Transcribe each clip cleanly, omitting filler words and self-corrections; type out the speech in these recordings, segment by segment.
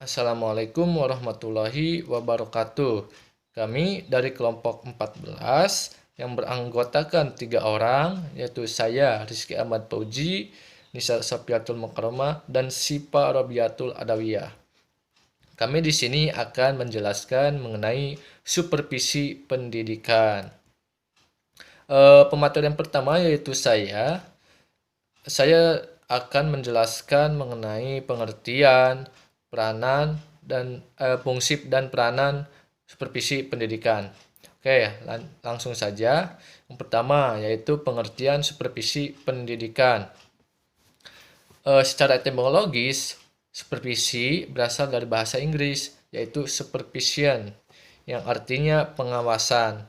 Assalamualaikum warahmatullahi wabarakatuh. Kami dari kelompok 14 yang beranggotakan 3 orang, yaitu saya, Rizky Ahmad Fauji, Nisa Safiatul Mukarramah, dan Sipa Robiatul Adawiyah. Kami di sini akan menjelaskan mengenai supervisi pendidikan. Pematerian pertama yaitu saya akan menjelaskan mengenai pengertian, peranan, dan fungsi dan peranan supervisi pendidikan. Oke, langsung saja. Yang pertama yaitu pengertian supervisi pendidikan. Secara etimologis, supervisi berasal dari bahasa Inggris, yaitu supervision, yang artinya pengawasan.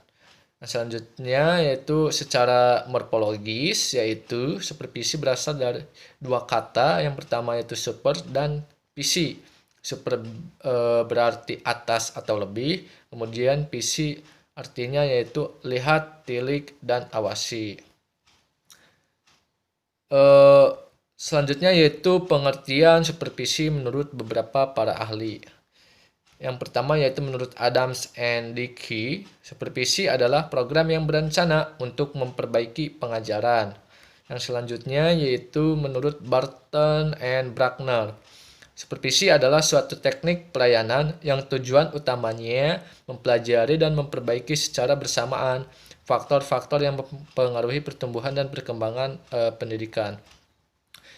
Nah, selanjutnya yaitu secara morfologis, yaitu supervisi berasal dari dua kata. Yang pertama yaitu super dan visi. Super berarti atas atau lebih, kemudian visi artinya yaitu lihat, tilik, dan awasi. Selanjutnya yaitu pengertian supervisi menurut beberapa para ahli. Yang pertama yaitu menurut Adams and Dickey, supervisi adalah program yang berencana untuk memperbaiki pengajaran. Yang selanjutnya yaitu menurut Barton and Bruckner, supervisi adalah suatu teknik pelayanan yang tujuan utamanya mempelajari dan memperbaiki secara bersamaan faktor-faktor yang mempengaruhi pertumbuhan dan perkembangan pendidikan.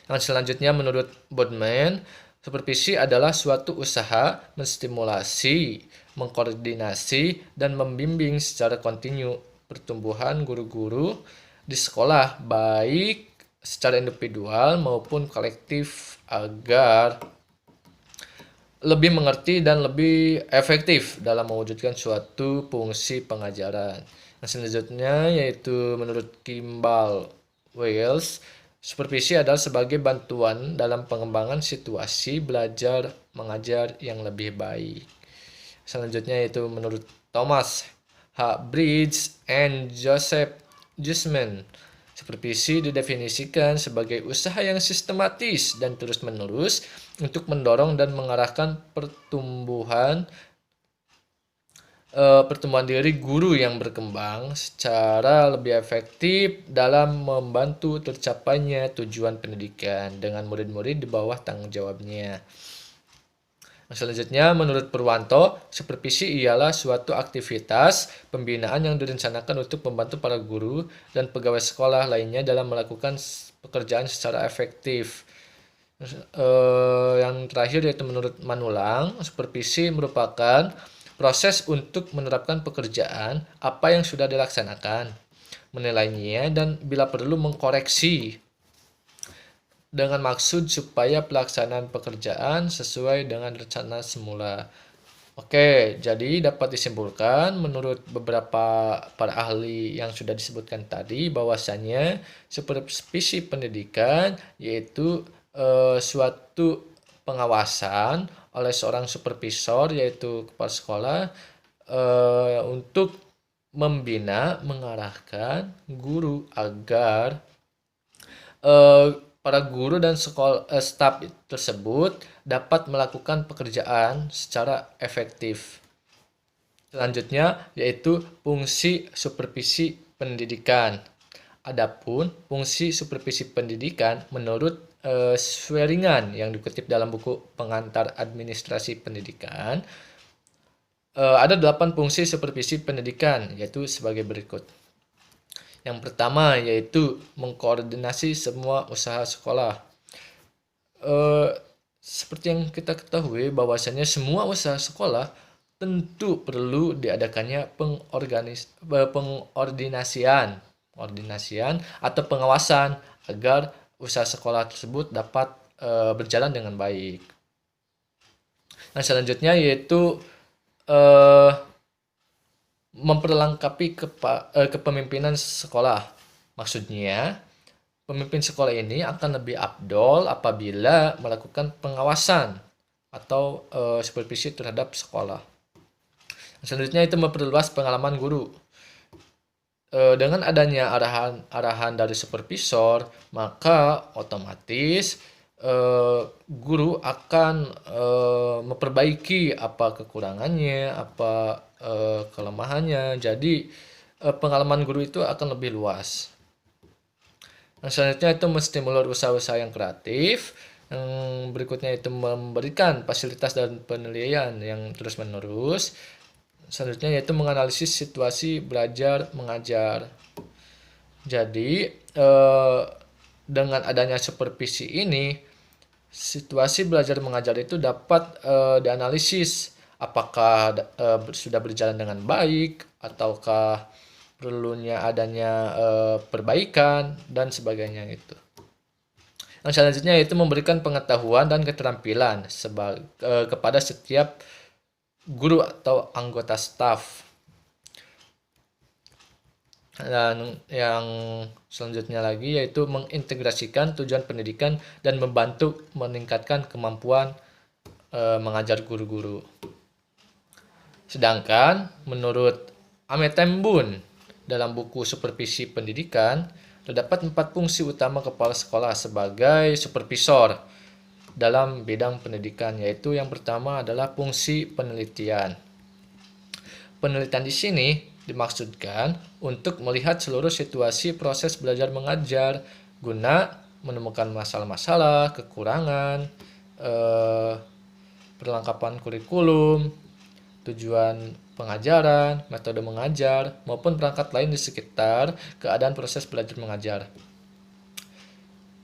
Yang selanjutnya menurut Bodman, supervisi adalah suatu usaha menstimulasi, mengkoordinasi, dan membimbing secara kontinu pertumbuhan guru-guru di sekolah, baik secara individual maupun kolektif, agar lebih mengerti dan lebih efektif dalam mewujudkan suatu fungsi pengajaran. Yang selanjutnya yaitu menurut Kimball Wales, supervisi adalah sebagai bantuan dalam pengembangan situasi belajar mengajar yang lebih baik. Selanjutnya yaitu menurut Thomas H. Bridge and Joseph Jusman, supervisi didefinisikan sebagai usaha yang sistematis dan terus-menerus untuk mendorong dan mengarahkan pertumbuhan diri guru yang berkembang secara lebih efektif dalam membantu tercapainya tujuan pendidikan dengan murid-murid di bawah tanggung jawabnya. Selanjutnya, menurut Purwanto, supervisi ialah suatu aktivitas pembinaan yang direncanakan untuk membantu para guru dan pegawai sekolah lainnya dalam melakukan pekerjaan secara efektif. Yang terakhir yaitu menurut Manulang, supervisi merupakan proses untuk menerapkan pekerjaan apa yang sudah dilaksanakan, menilainya, dan bila perlu mengkoreksi dengan maksud supaya pelaksanaan pekerjaan sesuai dengan rencana semula. Oke, jadi dapat disimpulkan menurut beberapa para ahli yang sudah disebutkan tadi bahwasanya supervisi pendidikan yaitu suatu pengawasan oleh seorang supervisor yaitu kepala sekolah untuk membina, mengarahkan guru agar para guru dan staf tersebut dapat melakukan pekerjaan secara efektif. Selanjutnya yaitu fungsi supervisi pendidikan. Adapun fungsi supervisi pendidikan menurut Swearingen yang dikutip dalam buku Pengantar Administrasi Pendidikan, ada 8 fungsi supervisi pendidikan, yaitu sebagai berikut. Yang pertama yaitu mengkoordinasi semua usaha sekolah. Seperti yang kita ketahui bahwasanya semua usaha sekolah tentu perlu diadakannya pengordinasian atau pengawasan agar usaha sekolah tersebut dapat berjalan dengan baik. Nah, selanjutnya yaitu memperlengkapi kepemimpinan sekolah. Maksudnya, pemimpin sekolah ini akan lebih afdol apabila melakukan pengawasan atau supervisi terhadap sekolah. Selanjutnya itu memperluas pengalaman guru. Dengan adanya arahan dari supervisor, maka otomatis guru akan memperbaiki apa kekurangannya, apa kelemahannya. Jadi pengalaman guru itu akan lebih luas. Yang selanjutnya itu menstimulus usaha-usaha yang kreatif. Yang berikutnya itu memberikan fasilitas dan penilaian yang terus-menerus. Selanjutnya yaitu menganalisis situasi belajar mengajar. Jadi dengan adanya supervisi ini, situasi belajar mengajar itu dapat dianalisis apakah sudah berjalan dengan baik ataukah perlunya adanya perbaikan dan sebagainya itu. Yang selanjutnya yaitu memberikan pengetahuan dan keterampilan kepada setiap guru atau anggota staf. Dan yang selanjutnya lagi yaitu mengintegrasikan tujuan pendidikan dan membantu meningkatkan kemampuan mengajar guru-guru. Sedangkan menurut Ametembun dalam buku Supervisi Pendidikan, terdapat 4 fungsi utama kepala sekolah sebagai supervisor dalam bidang pendidikan, yaitu yang pertama adalah fungsi penelitian. Penelitian di sini dimaksudkan untuk melihat seluruh situasi proses belajar mengajar guna menemukan masalah-masalah, kekurangan, perlengkapan kurikulum, tujuan pengajaran, metode mengajar, maupun perangkat lain di sekitar keadaan proses belajar mengajar.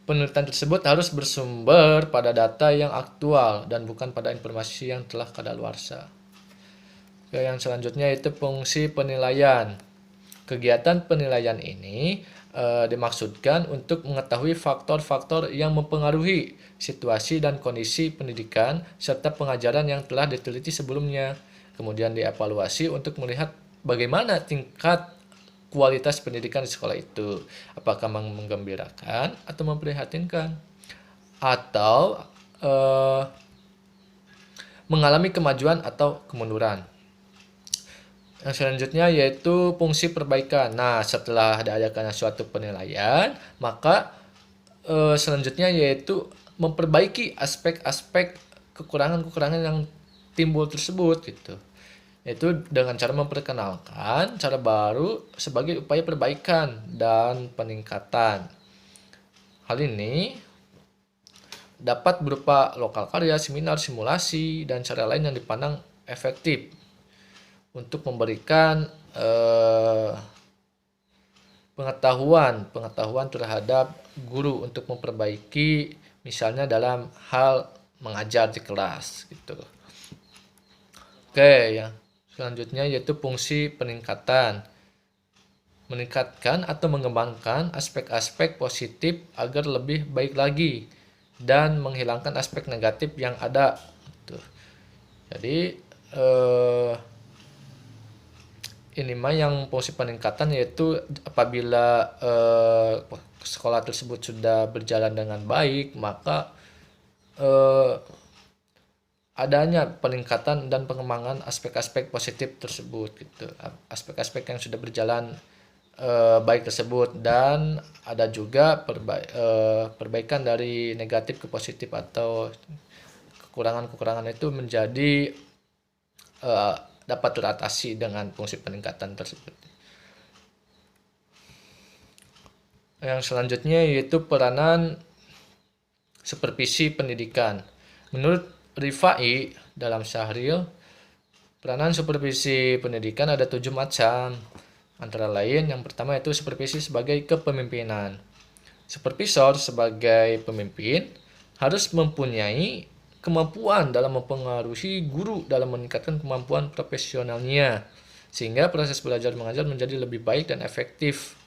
Penelitian tersebut harus bersumber pada data yang aktual dan bukan pada informasi yang telah kadaluarsa. Yang selanjutnya itu fungsi penilaian. Kegiatan penilaian ini dimaksudkan untuk mengetahui faktor-faktor yang mempengaruhi situasi dan kondisi pendidikan serta pengajaran yang telah diteliti sebelumnya. Kemudian dievaluasi untuk melihat bagaimana tingkat kualitas pendidikan di sekolah itu. Apakah menggembirakan atau memprihatinkan? Atau mengalami kemajuan atau kemunduran. Yang selanjutnya yaitu fungsi perbaikan. Nah, setelah diadakannya suatu penilaian, maka selanjutnya yaitu memperbaiki aspek-aspek kekurangan-kekurangan yang timbul tersebut gitu. Yaitu dengan cara memperkenalkan cara baru sebagai upaya perbaikan dan peningkatan. Hal ini dapat berupa lokal karya, seminar, simulasi, dan cara lain yang dipandang efektif untuk memberikan pengetahuan terhadap guru untuk memperbaiki misalnya dalam hal mengajar di kelas gitu. Oke, yang selanjutnya yaitu fungsi peningkatan. Meningkatkan atau mengembangkan aspek-aspek positif agar lebih baik lagi dan menghilangkan aspek negatif yang ada. Jadi ini mah yang fungsi peningkatan yaitu apabila sekolah tersebut sudah berjalan dengan baik, maka adanya peningkatan dan pengembangan aspek-aspek positif tersebut gitu. Aspek-aspek yang sudah berjalan baik tersebut, dan ada juga perbaikan dari negatif ke positif atau kekurangan-kekurangan itu menjadi dapat teratasi dengan fungsi peningkatan tersebut. Yang selanjutnya yaitu peranan supervisi pendidikan. Menurut Rifai dalam Syahril, peranan supervisi pendidikan ada 7 macam. Antara lain yang pertama yaitu supervisi sebagai kepemimpinan. Supervisor sebagai pemimpin harus mempunyai kemampuan dalam mempengaruhi guru dalam meningkatkan kemampuan profesionalnya sehingga proses belajar mengajar menjadi lebih baik dan efektif.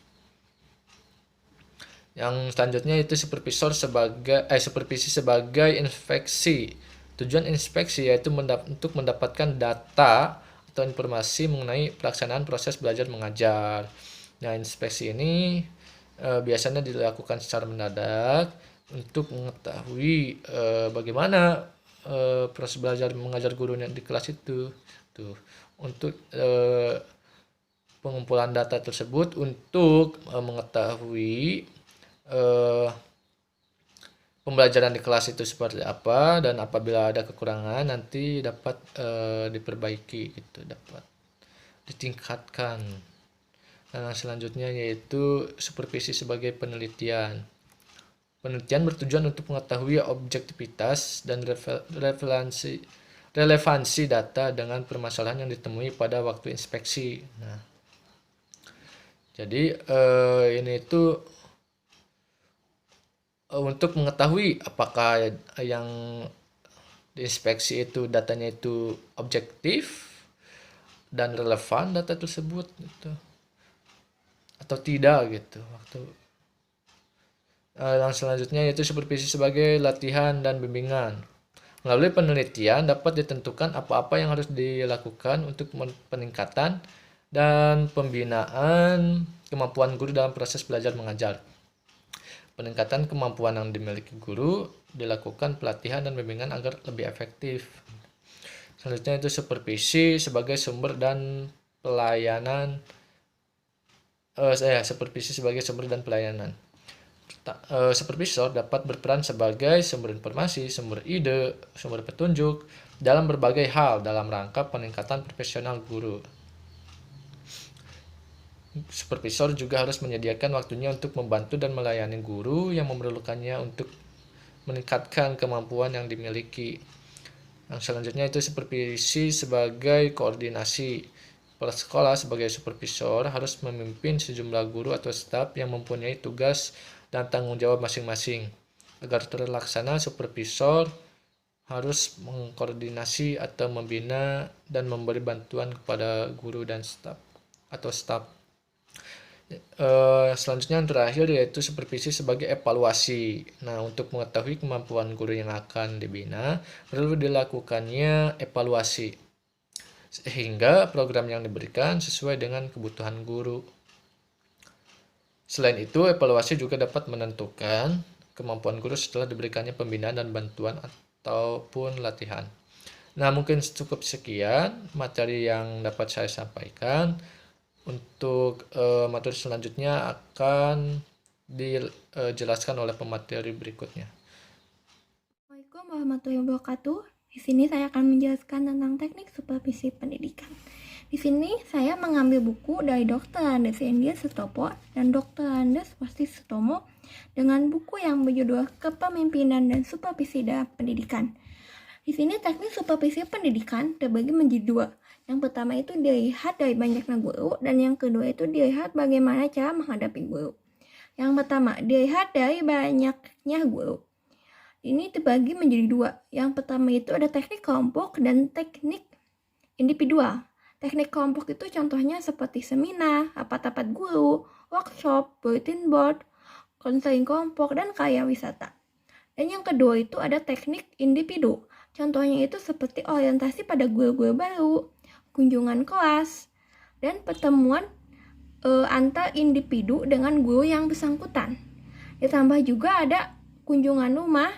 Yang selanjutnya itu supervisi sebagai inspeksi. Tujuan inspeksi yaitu untuk mendapatkan data atau informasi mengenai pelaksanaan proses belajar mengajar. Nah, inspeksi ini biasanya dilakukan secara mendadak untuk mengetahui bagaimana proses belajar mengajar gurunya di kelas itu. Untuk pengumpulan data tersebut untuk mengetahui pembelajaran di kelas itu seperti apa, dan apabila ada kekurangan nanti dapat diperbaiki gitu, dapat ditingkatkan. Nah, selanjutnya yaitu supervisi sebagai penelitian. Penelitian bertujuan untuk mengetahui objektivitas dan relevansi data dengan permasalahan yang ditemui pada waktu inspeksi. Nah, jadi ini itu untuk mengetahui apakah yang diinspeksi itu datanya itu objektif dan relevan data tersebut gitu, atau tidak gitu. Yang selanjutnya yaitu supervisi sebagai latihan dan bimbingan. Melalui penelitian dapat ditentukan apa-apa yang harus dilakukan untuk peningkatan dan pembinaan kemampuan guru dalam proses belajar mengajar. Peningkatan kemampuan yang dimiliki guru dilakukan pelatihan dan bimbingan agar lebih efektif. Selanjutnya itu supervisi sebagai sumber dan pelayanan. Supervisi sebagai sumber dan pelayanan. Supervisor dapat berperan sebagai sumber informasi, sumber ide, sumber petunjuk dalam berbagai hal dalam rangka peningkatan profesional guru. Supervisor juga harus menyediakan waktunya untuk membantu dan melayani guru yang memerlukannya untuk meningkatkan kemampuan yang dimiliki. Yang selanjutnya itu supervisi sebagai koordinasi. Kepala sekolah sebagai supervisor harus memimpin sejumlah guru atau staf yang mempunyai tugas dan tanggung jawab masing-masing. Agar terlaksana, supervisor harus mengkoordinasi atau membina dan memberi bantuan kepada guru dan staf atau staf. Selanjutnya yang terakhir yaitu supervisi sebagai evaluasi. Nah, untuk mengetahui kemampuan guru yang akan dibina, perlu dilakukannya evaluasi sehingga program yang diberikan sesuai dengan kebutuhan guru. Selain itu, evaluasi juga dapat menentukan kemampuan guru setelah diberikannya pembinaan dan bantuan ataupun latihan. Nah, mungkin cukup sekian materi yang dapat saya sampaikan. Untuk materi selanjutnya akan dijelaskan oleh pemateri berikutnya. Assalamualaikum warahmatullahi wabarakatuh. Di sini saya akan menjelaskan tentang teknik supervisi pendidikan. Di sini saya mengambil buku dari Dr. Andes India Sutopo dan Dr. Andes Wasti Sutomo dengan buku yang berjudul Kepemimpinan dan Supervisi dalam Pendidikan. Di sini teknik supervisi pendidikan terbagi menjadi dua. Yang pertama itu dilihat dari banyaknya guru, dan yang kedua itu dilihat bagaimana cara menghadapi guru. Yang pertama, dilihat dari banyaknya guru. Ini terbagi menjadi dua. Yang pertama itu ada teknik kelompok dan teknik individual. Teknik kelompok itu contohnya seperti seminar, rapat-rapat guru, workshop, bulletin board, konseling kelompok, dan karya wisata. Dan yang kedua itu ada teknik individu. Contohnya itu seperti orientasi pada guru-guru baru, kunjungan kelas, dan pertemuan antar individu dengan guru yang bersangkutan. Ditambah juga ada kunjungan rumah,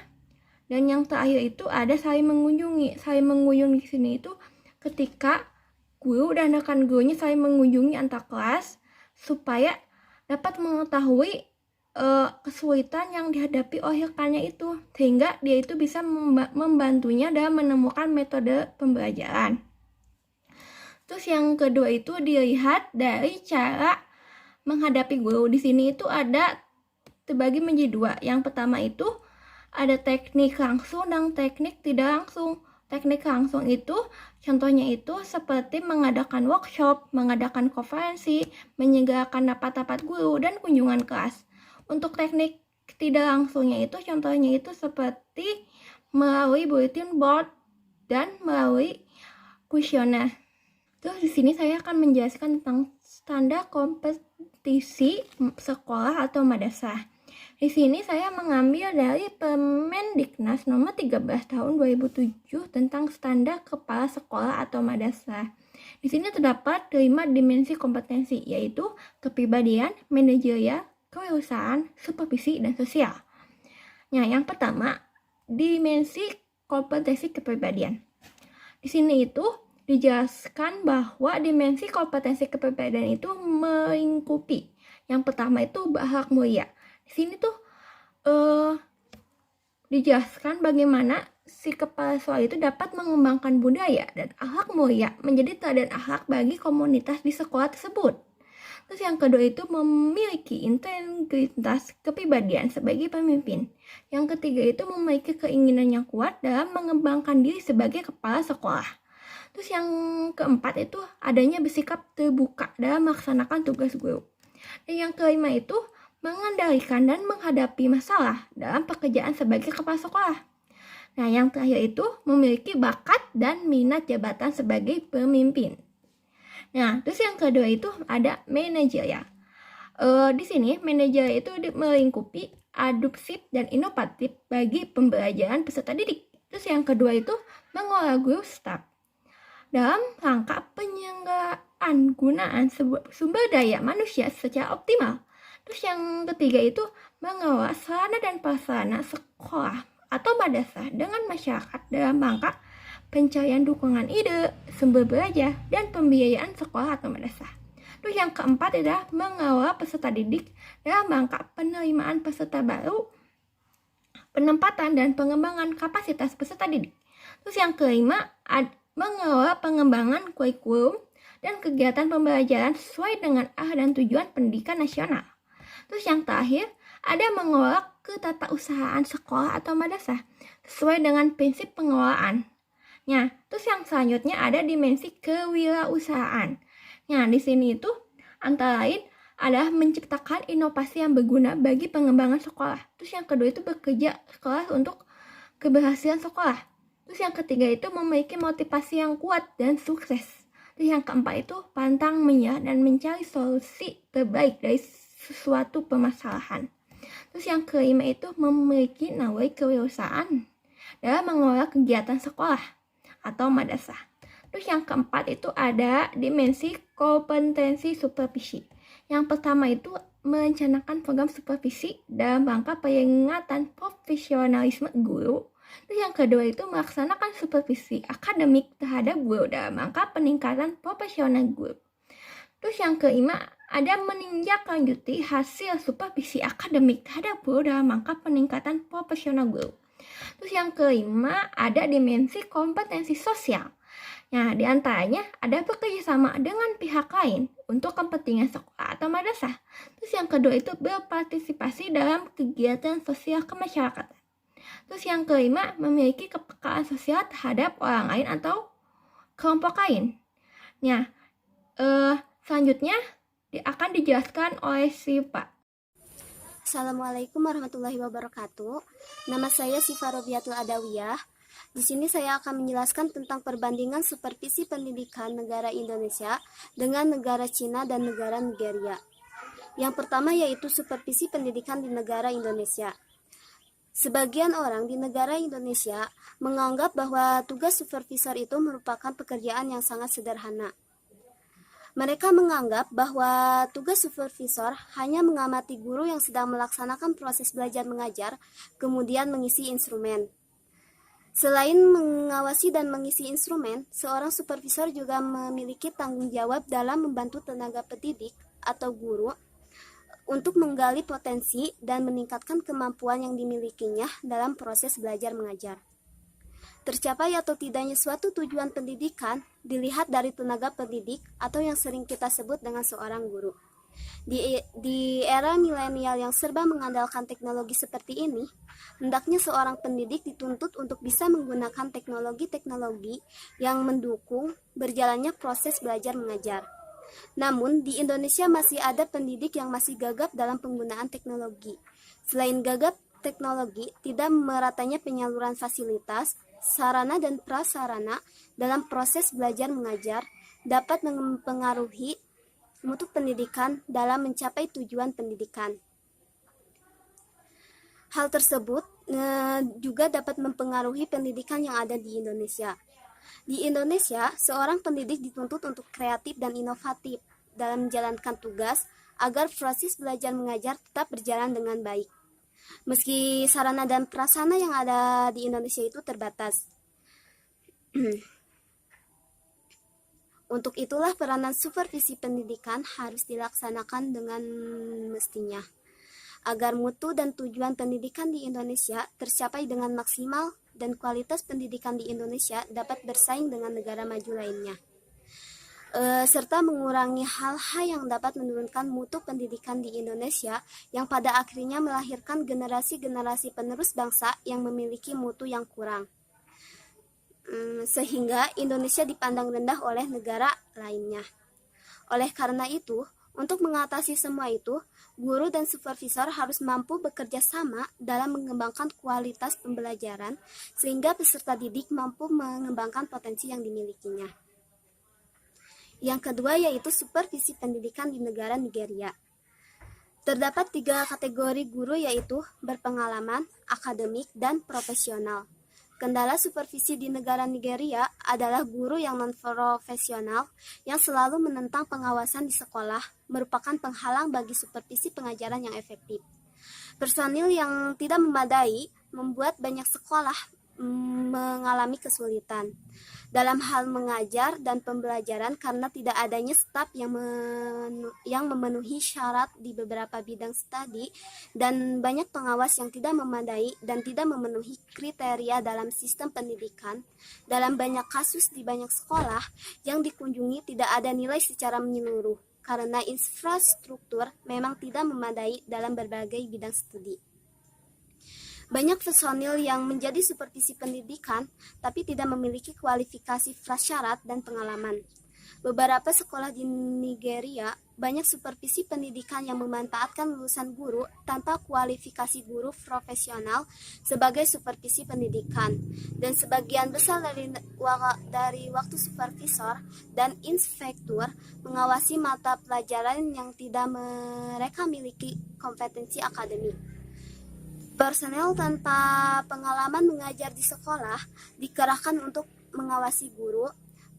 dan yang terakhir itu ada saling mengunjungi. Saling mengunjungi di sini itu ketika guru dan rekan gurunya saling mengunjungi antar kelas supaya dapat mengetahui kesulitan yang dihadapi oleh rekannya itu, sehingga dia itu bisa membantunya dalam menemukan metode pembelajaran. Terus yang kedua itu dilihat dari cara menghadapi guru. Di sini itu ada terbagi menjadi dua. Yang pertama itu ada teknik langsung dan teknik tidak langsung. Teknik langsung itu contohnya itu seperti mengadakan workshop, mengadakan konferensi, menyegerakan rapat-rapat guru, dan kunjungan kelas. Untuk teknik tidak langsungnya itu contohnya itu seperti melalui bulletin board dan melalui kuesioner. Terus di sini saya akan menjelaskan tentang standar kompetisi sekolah atau madrasah. Di sini saya mengambil dari Permendiknas nomor 13 tahun 2007 tentang standar kepala sekolah atau madrasah. Di sini terdapat 5 dimensi kompetensi, yaitu kepribadian, manajerial, kewirausahaan, supervisi, dan sosial. Nah, yang pertama, dimensi kompetensi kepribadian. Di sini itu dijelaskan bahwa dimensi kompetensi kepribadian itu melingkupi. Yang pertama itu berakhlak mulia. Di sini tuh dijelaskan bagaimana si kepala sekolah itu dapat mengembangkan budaya dan akhlak mulia menjadi teladan akhlak bagi komunitas di sekolah tersebut. Terus yang kedua itu memiliki integritas kepribadian sebagai pemimpin. Yang ketiga itu memiliki keinginan yang kuat dalam mengembangkan diri sebagai kepala sekolah. Terus yang keempat itu adanya bersikap terbuka dalam melaksanakan tugas guru. Dan yang kelima itu mengendalikan dan menghadapi masalah dalam pekerjaan sebagai kepala sekolah. Nah, yang terakhir itu memiliki bakat dan minat jabatan sebagai pemimpin. Nah, terus yang kedua itu ada manajer ya. Di sini manajer itu melingkupi adaptif dan inovatif bagi pembelajaran peserta didik. Terus yang kedua itu mengolah guru staff dalam rangka penyelenggaraan gunaan sumber daya manusia secara optimal. Terus yang ketiga itu mengelola sarana dan prasarana sekolah atau madrasah dengan masyarakat dalam rangka pencarian dukungan ide, sumber belajar, dan pembiayaan sekolah atau madrasah. Terus yang keempat adalah mengelola peserta didik dalam rangka penerimaan peserta baru, penempatan dan pengembangan kapasitas peserta didik. Terus yang kelima, mengelola pengembangan kurikulum dan kegiatan pembelajaran sesuai dengan arah dan tujuan pendidikan nasional. Terus yang terakhir, ada mengelola ketatausahaan sekolah atau madrasah sesuai dengan prinsip pengelolaan. Nah, terus yang selanjutnya ada dimensi kewirausahaan. Nah, di sini itu antara lain adalah menciptakan inovasi yang berguna bagi pengembangan sekolah. Terus yang kedua itu bekerja keras untuk keberhasilan sekolah. Terus yang ketiga itu memiliki motivasi yang kuat dan sukses. Terus yang keempat itu pantang menyerah dan mencari solusi terbaik dari sesuatu permasalahan. Terus yang kelima itu memiliki nilai kewirausahaan dalam mengelola kegiatan sekolah atau madrasah. Terus yang keempat itu ada dimensi kompetensi supervisi. Yang pertama itu merencanakan program supervisi dalam rangka peringatan profesionalisme guru. Terus yang kedua itu melaksanakan supervisi akademik terhadap guru dalam rangka peningkatan profesional guru. Terus yang kelima ada menindaklanjuti hasil supervisi akademik terhadap guru dalam rangka peningkatan profesional guru. Terus yang kelima ada dimensi kompetensi sosial. Nah, diantaranya ada bekerjasama dengan pihak lain untuk kepentingan sekolah atau madrasah. Terus yang kedua itu berpartisipasi dalam kegiatan sosial kemasyarakatan. Terus yang kelima memiliki kepekaan sosial terhadap orang lain atau kelompok lain. Nah, selanjutnya akan dijelaskan oleh Siva. Assalamualaikum warahmatullahi wabarakatuh. Nama saya Siva Robiatul Adawiyah. Di sini saya akan menjelaskan tentang perbandingan supervisi pendidikan negara Indonesia dengan negara Cina dan negara Nigeria. Yang pertama yaitu supervisi pendidikan di negara Indonesia. Sebagian orang di negara Indonesia menganggap bahwa tugas supervisor itu merupakan pekerjaan yang sangat sederhana. Mereka menganggap bahwa tugas supervisor hanya mengamati guru yang sedang melaksanakan proses belajar mengajar, kemudian mengisi instrumen. Selain mengawasi dan mengisi instrumen, seorang supervisor juga memiliki tanggung jawab dalam membantu tenaga pendidik atau guru untuk menggali potensi dan meningkatkan kemampuan yang dimilikinya dalam proses belajar mengajar. Tercapai atau tidaknya suatu tujuan pendidikan dilihat dari tenaga pendidik atau yang sering kita sebut dengan seorang guru. Di era milenial yang serba mengandalkan teknologi seperti ini, hendaknya seorang pendidik dituntut untuk bisa menggunakan teknologi-teknologi yang mendukung berjalannya proses belajar mengajar. Namun, di Indonesia masih ada pendidik yang masih gagap dalam penggunaan teknologi. Selain gagap teknologi, tidak meratanya penyaluran fasilitas, sarana dan prasarana dalam proses belajar mengajar dapat mempengaruhi mutu pendidikan dalam mencapai tujuan pendidikan. Hal tersebut juga dapat mempengaruhi pendidikan yang ada di Indonesia. Di Indonesia, seorang pendidik dituntut untuk kreatif dan inovatif dalam menjalankan tugas agar proses belajar mengajar tetap berjalan dengan baik. Meski sarana dan prasarana yang ada di Indonesia itu terbatas. Untuk itulah peranan supervisi pendidikan harus dilaksanakan dengan mestinya, agar mutu dan tujuan pendidikan di Indonesia tercapai dengan maksimal dan kualitas pendidikan di Indonesia dapat bersaing dengan negara maju lainnya. Serta mengurangi hal-hal yang dapat menurunkan mutu pendidikan di Indonesia yang pada akhirnya melahirkan generasi-generasi penerus bangsa yang memiliki mutu yang kurang. Sehingga Indonesia dipandang rendah oleh negara lainnya. Oleh karena itu, untuk mengatasi semua itu, guru dan supervisor harus mampu bekerja sama dalam mengembangkan kualitas pembelajaran sehingga peserta didik mampu mengembangkan potensi yang dimilikinya. Yang kedua yaitu supervisi pendidikan di negara Nigeria. Terdapat 3 kategori guru yaitu berpengalaman, akademik, dan profesional. Kendala supervisi di negara Nigeria adalah guru yang non-profesional yang selalu menentang pengawasan di sekolah merupakan penghalang bagi supervisi pengajaran yang efektif. Personil yang tidak memadai membuat banyak sekolah mengalami kesulitan dalam hal mengajar dan pembelajaran karena tidak adanya staf yang memenuhi syarat di beberapa bidang studi dan banyak pengawas yang tidak memadai dan tidak memenuhi kriteria dalam sistem pendidikan. Dalam banyak kasus di banyak sekolah yang dikunjungi tidak ada nilai secara menyeluruh karena infrastruktur memang tidak memadai dalam berbagai bidang studi. Banyak personil yang menjadi supervisi pendidikan tapi tidak memiliki kualifikasi prasyarat dan pengalaman. Beberapa sekolah di Nigeria banyak supervisi pendidikan yang memanfaatkan lulusan guru tanpa kualifikasi guru profesional sebagai supervisi pendidikan, dan sebagian besar dari waktu supervisor dan inspektur mengawasi mata pelajaran yang tidak mereka miliki kompetensi akademik. Personel tanpa pengalaman mengajar di sekolah dikerahkan untuk mengawasi guru.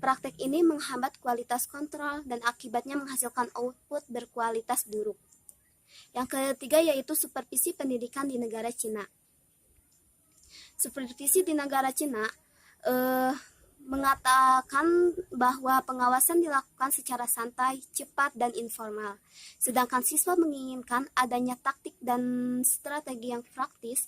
Praktek ini menghambat kualitas kontrol dan akibatnya menghasilkan output berkualitas buruk. Yang ketiga yaitu supervisi pendidikan di negara Cina. Supervisi di negara Cina mengatakan bahwa pengawasan dilakukan secara santai, cepat, dan informal. Sedangkan siswa menginginkan adanya taktik dan strategi yang praktis.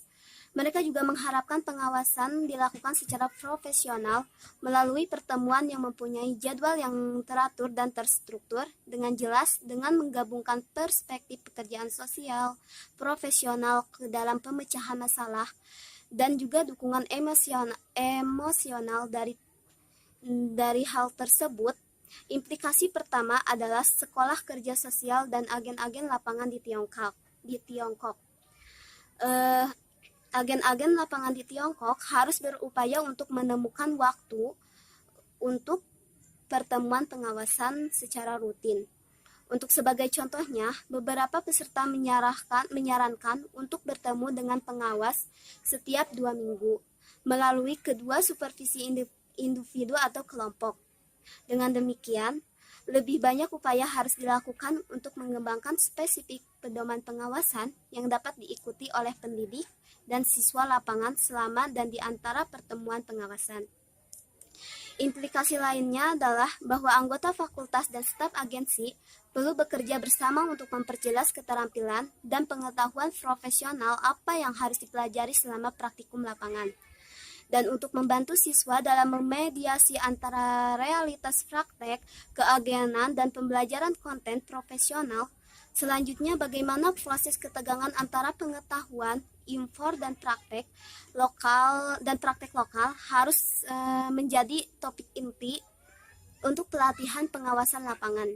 Mereka juga mengharapkan pengawasan dilakukan secara profesional melalui pertemuan yang mempunyai jadwal yang teratur dan terstruktur dengan jelas dengan menggabungkan perspektif pekerjaan sosial, profesional ke dalam pemecahan masalah dan juga dukungan emosional dari hal tersebut. Implikasi pertama adalah sekolah kerja sosial dan agen-agen lapangan di Tiongkok. Agen-agen lapangan di Tiongkok harus berupaya untuk menemukan waktu untuk pertemuan pengawasan secara rutin. Untuk sebagai contohnya, beberapa peserta menyarankan untuk bertemu dengan pengawas setiap 2 minggu melalui kedua supervisi individu atau kelompok. Dengan demikian, lebih banyak upaya harus dilakukan untuk mengembangkan spesifik pedoman pengawasan yang dapat diikuti oleh pendidik dan siswa lapangan selama dan di antara pertemuan pengawasan. Implikasi lainnya adalah bahwa anggota fakultas dan staf agensi perlu bekerja bersama untuk memperjelas keterampilan dan pengetahuan profesional apa yang harus dipelajari selama praktikum lapangan. Dan untuk membantu siswa dalam memediasi antara realitas praktek, keagenan, dan pembelajaran konten profesional. Selanjutnya, bagaimana proses ketegangan antara pengetahuan, infor, dan praktek lokal harus menjadi topik inti untuk pelatihan pengawasan lapangan.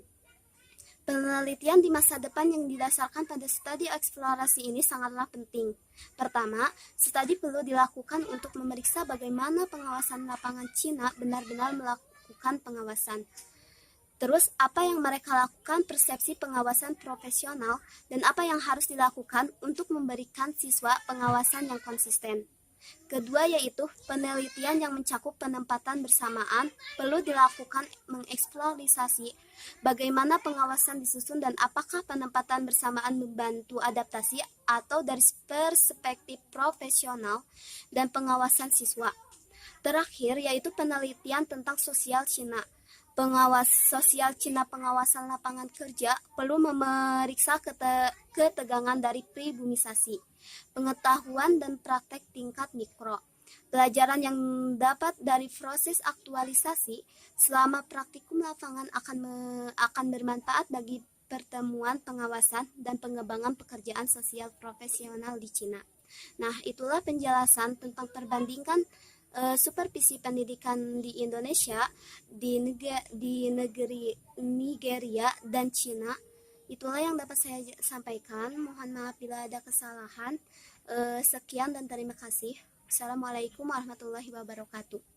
Penelitian di masa depan yang didasarkan pada studi eksplorasi ini sangatlah penting. Pertama, studi perlu dilakukan untuk memeriksa bagaimana pengawasan lapangan Cina benar-benar melakukan pengawasan. Terus, apa yang mereka lakukan persepsi pengawasan profesional dan apa yang harus dilakukan untuk memberikan siswa pengawasan yang konsisten. Kedua yaitu penelitian yang mencakup penempatan bersamaan perlu dilakukan mengeksplorasi bagaimana pengawasan disusun dan apakah penempatan bersamaan membantu adaptasi atau dari perspektif profesional dan pengawasan siswa. Terakhir yaitu penelitian tentang sosial Cina. pengawas sosial Cina pengawasan lapangan kerja perlu memeriksa ketegangan dari pribumisasi, pengetahuan dan praktek tingkat mikro. Pelajaran yang dapat dari proses aktualisasi selama praktikum lapangan akan bermanfaat bagi pertemuan pengawasan dan pengembangan pekerjaan sosial profesional di Cina. Nah, itulah penjelasan tentang perbandingan supervisi pendidikan di Indonesia, di negeri Nigeria dan Cina. Itulah yang dapat saya sampaikan. Mohon maaf bila ada kesalahan. Sekian dan terima kasih. Assalamualaikum warahmatullahi wabarakatuh.